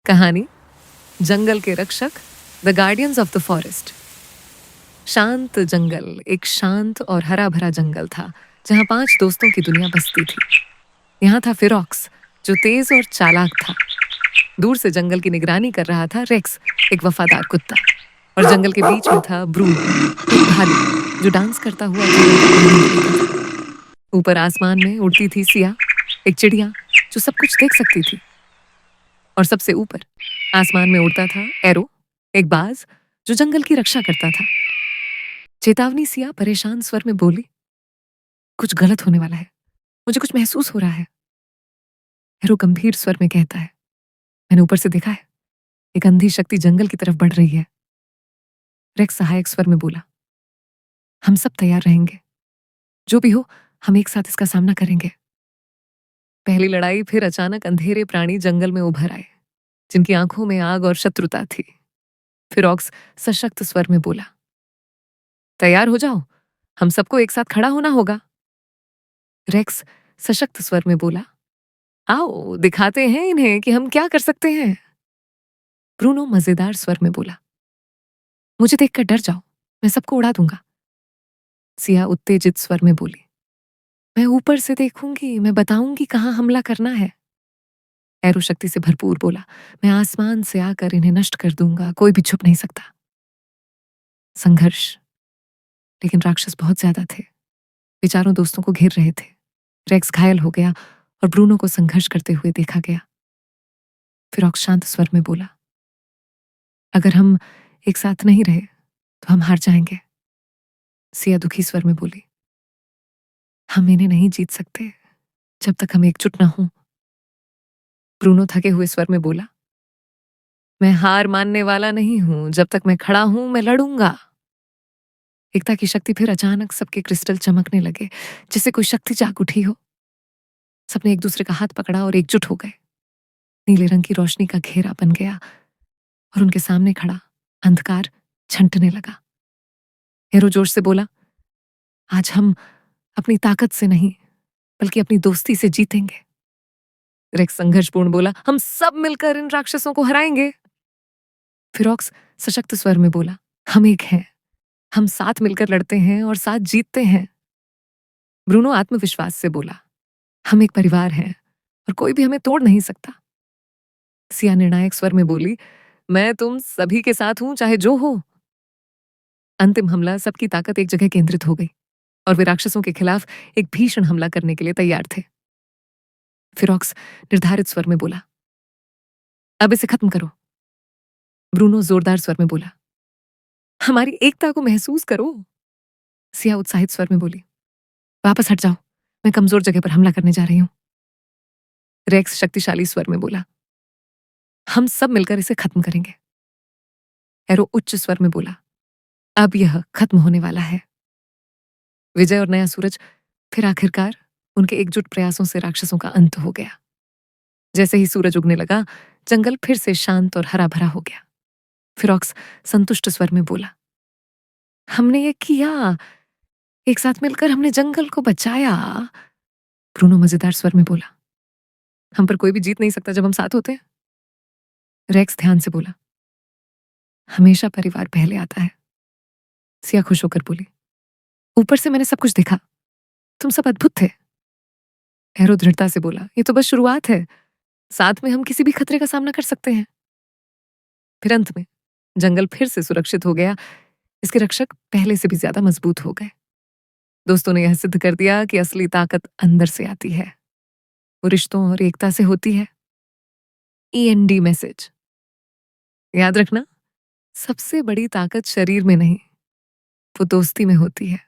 कहानी जंगल के रक्षक, the guardians of the forest. शांत जंगल एक शांत और हरा भरा जंगल था जहां 5 दोस्तों की दुनिया बसती थी। यहाँ था फिरॉक्स, जो तेज और चालाक था। दूर से जंगल की निगरानी कर रहा था रेक्स, एक वफादार कुत्ता। और जंगल के बीच में था ब्रूनो, एक भालू जो डांस करता हुआ जंगल का आनंद लेता था। ऊपर आसमान में उड़ती थी सिया, एक चिड़िया जो सब कुछ देख सकती थी। और सबसे ऊपर आसमान में उड़ता था एरो, एक बाज जो जंगल की रक्षा करता था। चेतावनी सिया परेशान स्वर में बोली, कुछ गलत होने वाला है, मुझे कुछ महसूस हो रहा है। एरो गंभीर स्वर में कहता है, मैंने ऊपर से देखा है, एक अंधी शक्ति जंगल की तरफ बढ़ रही है। रेक्स सहायक स्वर में बोला, हम सब तैयार रहेंगे, जो भी हो हम एक साथ इसका सामना करेंगे। पहली लड़ाई फिर अचानक अंधेरे प्राणी जंगल में उभर आए, जिनकी आंखों में आग और शत्रुता थी। फिरॉक्स सशक्त स्वर में बोला, तैयार हो जाओ, हम सबको एक साथ खड़ा होना होगा। रेक्स सशक्त स्वर में बोला, आओ दिखाते हैं इन्हें कि हम क्या कर सकते हैं। ब्रूनो मजेदार स्वर में बोला, मुझे देखकर डर जाओ, मैं सबको उड़ा दूंगा। सिया उत्तेजित स्वर में बोली, मैं ऊपर से देखूंगी, मैं बताऊंगी कहाँ हमला करना है। एरो शक्ति से भरपूर बोला, मैं आसमान से आकर इन्हें नष्ट कर दूंगा, कोई भी छुप नहीं सकता। संघर्ष, लेकिन राक्षस बहुत ज्यादा थे। वे चारों दोस्तों को घेर रहे थे। रेक्स घायल हो गया और ब्रूनो को संघर्ष करते हुए देखा गया। फिरॉक्स शांत स्वर में बोला, अगर हम एक साथ नहीं रहे तो हम हार जाएंगे। सिया दुखी स्वर में बोली, हम इन्हें नहीं जीत सकते जब तक हम एकजुट न हों। ब्रूनो थके हुए स्वर में बोला, मैं हार मानने वाला नहीं हूं, जब तक मैं खड़ा हूं मैं लड़ूंगा। एकता की शक्ति फिर अचानक सबके क्रिस्टल चमकने लगे, जैसे कोई शक्ति जाग उठी हो। सबने एक दूसरे का हाथ पकड़ा और एकजुट हो गए। नीले रंग की रोशनी का घेरा बन गया और उनके सामने खड़ा अंधकार छंटने लगा। हेरो जोश से बोला, आज हम अपनी ताकत से नहीं बल्कि अपनी दोस्ती से जीतेंगे। रेक्स संघर्षपूर्ण बोला, हम सब मिलकर इन राक्षसों को हराएंगे। फिरॉक्स सशक्त स्वर में बोला, हम एक हैं, हम साथ मिलकर लड़ते हैं और साथ जीतते हैं। ब्रूनो आत्मविश्वास से बोला, हम एक परिवार हैं और कोई भी हमें तोड़ नहीं सकता। सिया निर्णायक स्वर में बोली, मैं तुम सभी के साथ हूं चाहे जो हो। अंतिम हमला सबकी ताकत एक जगह केंद्रित हो गई और वे राक्षसों के खिलाफ एक भीषण हमला करने के लिए तैयार थे। फिरॉक्स निर्धारित स्वर में बोला, अब इसे खत्म करो। ब्रूनो जोरदार स्वर में बोला, हमारी एकता को महसूस करो। सिया उत्साहित स्वर में बोली, वापस हट जाओ, मैं कमजोर जगह पर हमला करने जा रही हूं। रेक्स शक्तिशाली स्वर में बोला, हम सब मिलकर इसे खत्म करेंगे। एरो उच्च स्वर में बोला, अब यह खत्म होने वाला है। विजय और नया सूरज फिर आखिरकार उनके एकजुट प्रयासों से राक्षसों का अंत हो गया। जैसे ही सूरज उगने लगा, जंगल फिर से शांत और हरा भरा हो गया। फिरॉक्स संतुष्ट स्वर में बोला, हमने ये किया, एक साथ मिलकर हमने जंगल को बचाया। ब्रूनो मजेदार स्वर में बोला, हम पर कोई भी जीत नहीं सकता जब हम साथ होते हैं। रेक्स ध्यान से बोला, हमेशा परिवार पहले आता है। सिया खुश होकर बोली, ऊपर से मैंने सब कुछ देखा, तुम सब अद्भुत थे। एरो दृढ़ता से बोला, ये तो बस शुरुआत है, साथ में हम किसी भी खतरे का सामना कर सकते हैं। फिर अंत में जंगल फिर से सुरक्षित हो गया, इसके रक्षक पहले से भी ज्यादा मजबूत हो गए। दोस्तों ने यह सिद्ध कर दिया कि असली ताकत अंदर से आती है, वो रिश्तों और एकता से होती है। END मैसेज याद रखना, सबसे बड़ी ताकत शरीर में नहीं, वो दोस्ती में होती है।